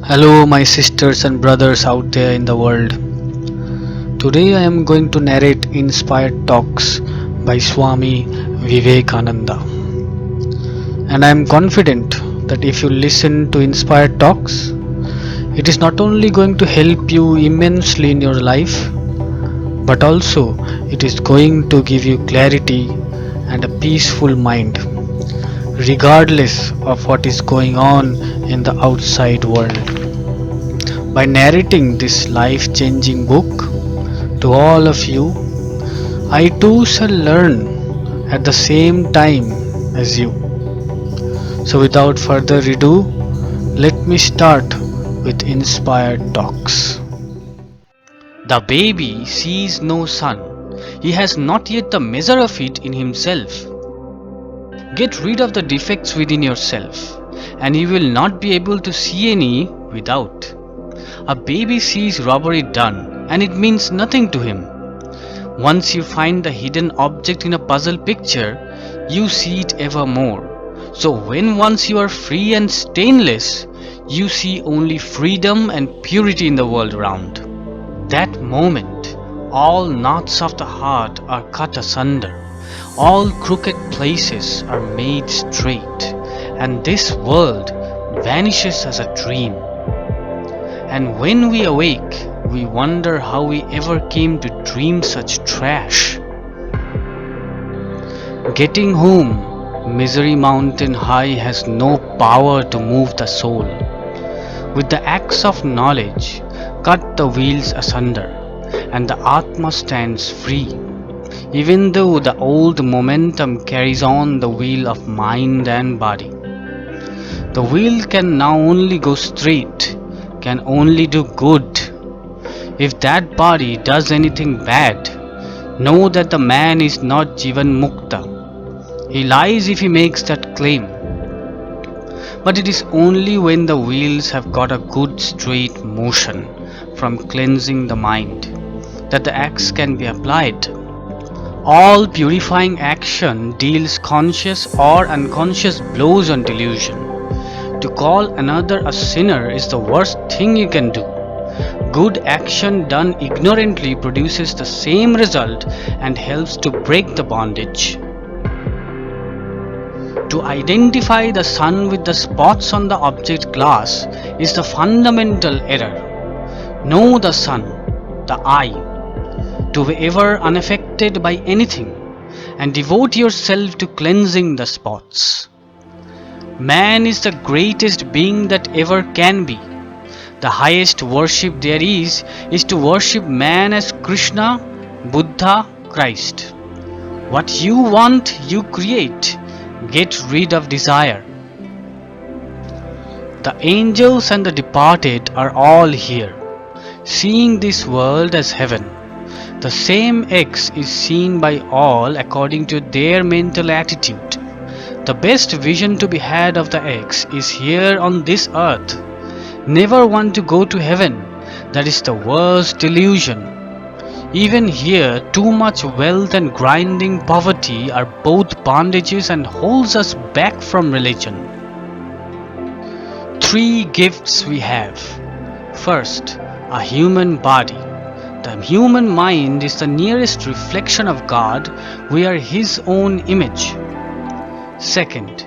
Hello, my sisters and brothers out there in the world. Today I am going to narrate inspired talks by Swami Vivekananda. And I am confident that if you listen to inspired talks, it is not only going to help you immensely in your life, but also it is going to give you clarity and a peaceful mind, regardless of what is going on in the outside world. By narrating this life changing book to all of you, I too shall learn at the same time as you. So, without further ado, let me start with inspired talks. The baby sees no sun. He has not yet the measure of it in himself. Get rid of the defects within yourself, and you will not be able to see any without. A baby sees robbery done, and it means nothing to him. Once you find the hidden object in a puzzle picture, you see it ever more. So when once you are free and stainless, you see only freedom and purity in the world around. That moment, all knots of the heart are cut asunder, all crooked places are made straight, and this world vanishes as a dream. And when we awake, we wonder how we ever came to dream such trash. Getting home, misery mountain high has no power to move the soul. With the axe of knowledge, cut the wheels asunder, and the Atma stands free, even though the old momentum carries on the wheel of mind and body. The wheel can now only go straight, can only do good. If that body does anything bad, know that the man is not Jivan Mukta. He lies if he makes that claim. But it is only when the wheels have got a good straight motion from cleansing the mind that the axe can be applied. All purifying action deals conscious or unconscious blows on delusion. To call another a sinner is the worst thing you can do. Good action done ignorantly produces the same result and helps to break the bondage. To identify the sun with the spots on the object glass is the fundamental error. Know the sun, the eye, to be ever unaffected by anything, and devote yourself to cleansing the spots. Man is the greatest being that ever can be. The highest worship there is to worship man as Krishna, Buddha, Christ. What you want, you create. Get rid of desire. The angels and the departed are all here, seeing this world as heaven. The same X is seen by all according to their mental attitude. The best vision to be had of the X is here on this earth. Never want to go to heaven. That is the worst delusion. Even here, too much wealth and grinding poverty are both bondages and holds us back from religion. Three gifts we have. First, a human body. The human mind is the nearest reflection of God. We are His own image. Second,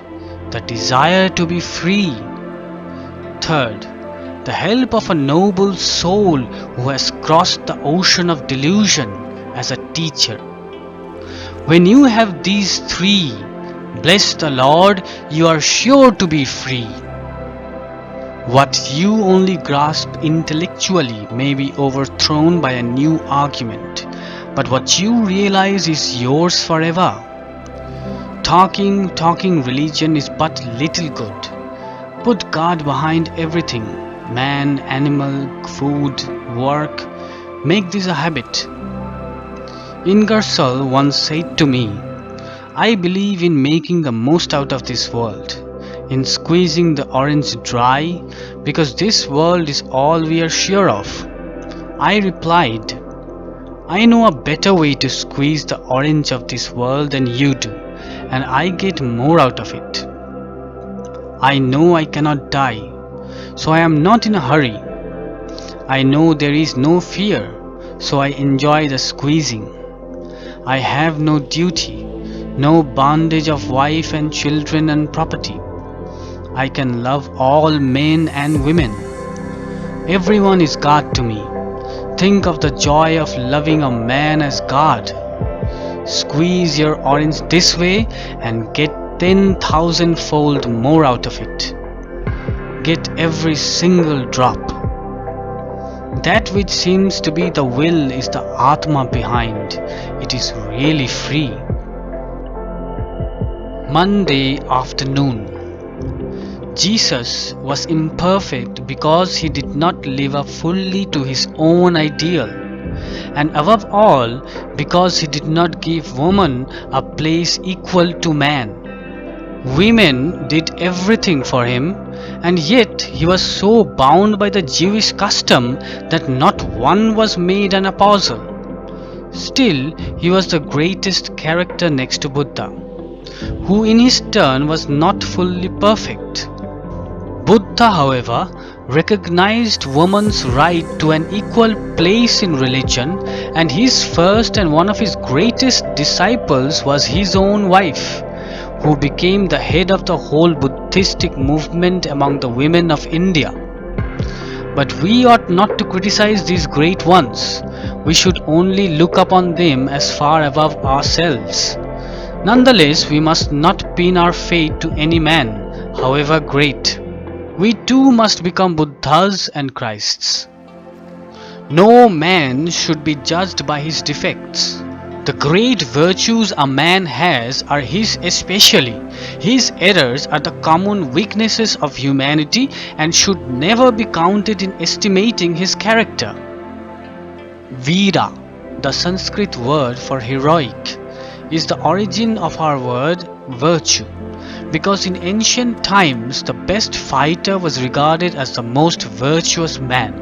the desire to be free. Third, the help of a noble soul who has crossed the ocean of delusion as a teacher. When you have these three, bless the Lord, you are sure to be free. What you only grasp intellectually may be overthrown by a new argument, but what you realize is yours forever. Talking religion is but little good. Put God behind everything. Man, animal, food, work, make this a habit. Ingersoll once said to me, I believe in making the most out of this world, in squeezing the orange dry, because this world is all we are sure of. I replied, I know a better way to squeeze the orange of this world than you do, and I get more out of it. I know I cannot die. so I am not in a hurry. I know there is no fear, so I enjoy the squeezing. I have no duty, no bondage of wife and children and property. I can love all men and women. Everyone is God to me. Think of the joy of loving a man as God. Squeeze your orange this way and get 10,000-fold more out of it. Get every single drop. That which seems to be the will is the Atma behind. It is really free. Monday afternoon. Jesus was imperfect because he did not live up fully to his own ideal, and above all because he did not give woman a place equal to man. Women did everything for him, and yet he was so bound by the Jewish custom that not one was made an apostle. Still, he was the greatest character next to Buddha, who in his turn was not fully perfect. Buddha, however, recognized woman's right to an equal place in religion, and his first and one of his greatest disciples was his own wife, who became the head of the whole Buddhistic movement among the women of India. But we ought not to criticize these great ones. We should only look upon them as far above ourselves. Nonetheless, we must not pin our fate to any man, however great. We too must become Buddhas and Christs. No man should be judged by his defects. The great virtues a man has are his especially. His errors are the common weaknesses of humanity and should never be counted in estimating his character. Veera, the Sanskrit word for heroic, is the origin of our word virtue, because in ancient times the best fighter was regarded as the most virtuous man.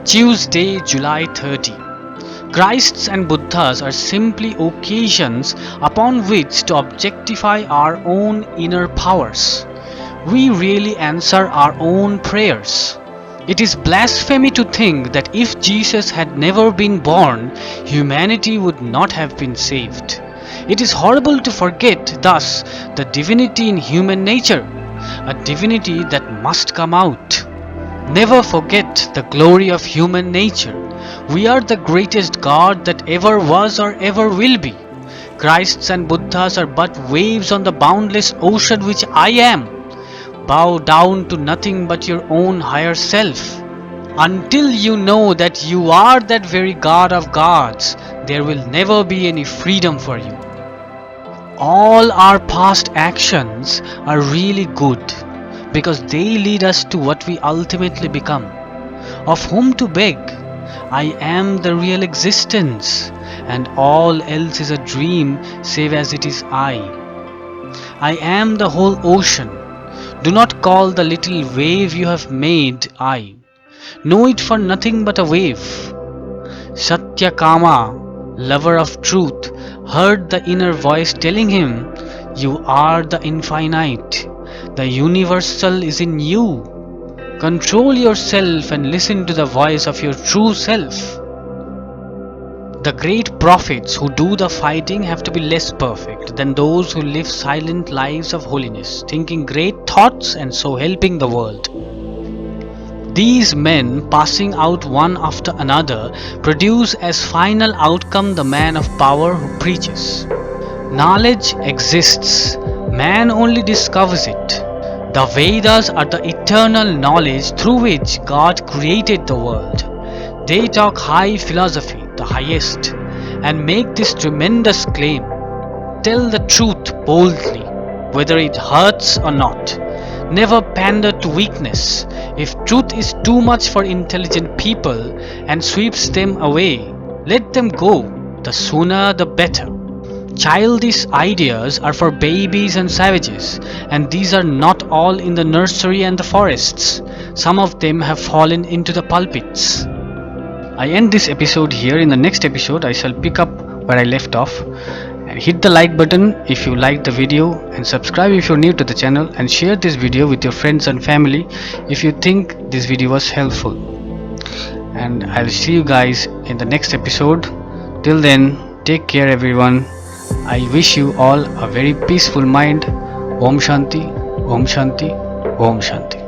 Tuesday, July 30. Christs and Buddhas are simply occasions upon which to objectify our own inner powers. We really answer our own prayers. It is blasphemy to think that if Jesus had never been born, humanity would not have been saved. It is horrible to forget thus the divinity in human nature, a divinity that must come out. Never forget the glory of human nature. We are the greatest God that ever was or ever will be. Christs and Buddhas are but waves on the boundless ocean which I am. Bow down to nothing but your own higher self. Until you know that you are that very God of gods, there will never be any freedom for you. All our past actions are really good, because they lead us to what we ultimately become. Of whom to beg? I am the real existence, and all else is a dream save as it is I. I am the whole ocean. Do not call the little wave you have made I. Know it for nothing but a wave. Satyakama, lover of truth, heard the inner voice telling him, "You are the infinite. The universal is in you. Control yourself and listen to the voice of your true self." The great prophets who do the fighting have to be less perfect than those who live silent lives of holiness, thinking great thoughts and so helping the world. These men, passing out one after another, produce as final outcome the man of power who preaches. Knowledge exists, man only discovers it. The Vedas are the eternal knowledge through which God created the world. They talk high philosophy, the highest, and make this tremendous claim. Tell the truth boldly, whether it hurts or not. Never pander to weakness. If truth is too much for intelligent people and sweeps them away, let them go. The sooner the better. Childish ideas are for babies and savages, and these are not all in the nursery and the forests. Some of them have fallen into the pulpits. I end this episode here. In the next episode, I shall pick up where I left off And hit the like button if you liked the video, and subscribe if you're new to the channel, and share this video with your friends and family if you think this video was helpful. And I'll see you guys in the next episode. Till then, take care everyone. I wish you all a very peaceful mind. Om Shanti, Om Shanti, Om Shanti.